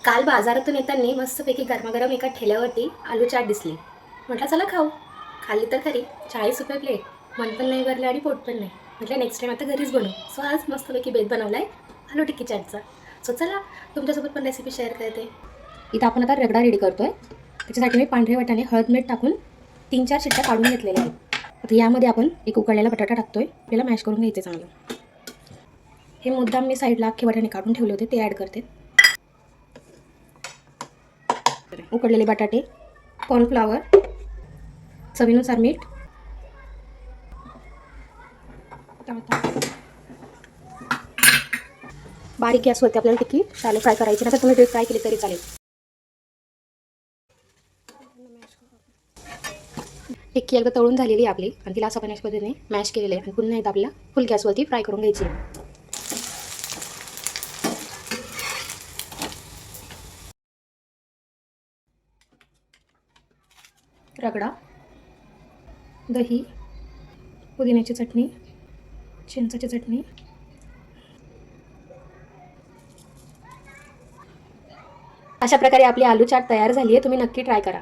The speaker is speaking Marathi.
काल बाजारातून येताना मस्तपैकी गरमागरम एका ठेल्यावरती आलू चाट दिसली. म्हटलं चला खाऊ. खाल्ली तर खरी 40 रुपये प्लेट. मन पण नाही भरलं आणि पोट पण नाही. म्हटलं नेक्स्ट टाईम आता घरीच बनवू. सो आज मस्तपैकी बेत बनवला आहे आलू टिक्की चाटचा. सो चला तुमच्यासोबत पण रेसिपी शेअर करते. इथं आपण आता रगडा रेडी करतो आहे. त्याच्यासाठी मी पांढरे वाटाणे हळद मीठ टाकून 3-4 शिट्ट्या काढून घेतलेल्या आहेत. आता यामध्ये आपण एक उकळलेला बटाटा टाकतोय. आपल्याला मॅश करून घ्यायचं चांगलं. हे मुद्दाम मी साईडला अख्खे वाटाणे काढून ठेवले होते ते ॲड करते. उकडलेले बटाटे, कॉर्नफ्लॉवर, चवीनुसार मीठ, बारीक गॅसवरती आपल्याला टिक्की शॅलो फ्राय करायची. नंतर तुम्ही डीप फ्राय केली तरी चालेल. टिक्की एकदा तळून झालेली आहे आपली आणि तिला असं पण अशा पद्धतीने मॅश केलेलं आहे आणि पुन्हा एकदा आपल्याला फुल गॅसवरती फ्राय करून घ्यायची. रगडा, दही, पुदिन्याची चटणी, चिंचाची चटणी, अशा प्रकारे आपली आलू चाट तयार झाली आहे. तुम्ही नक्की ट्राय करा.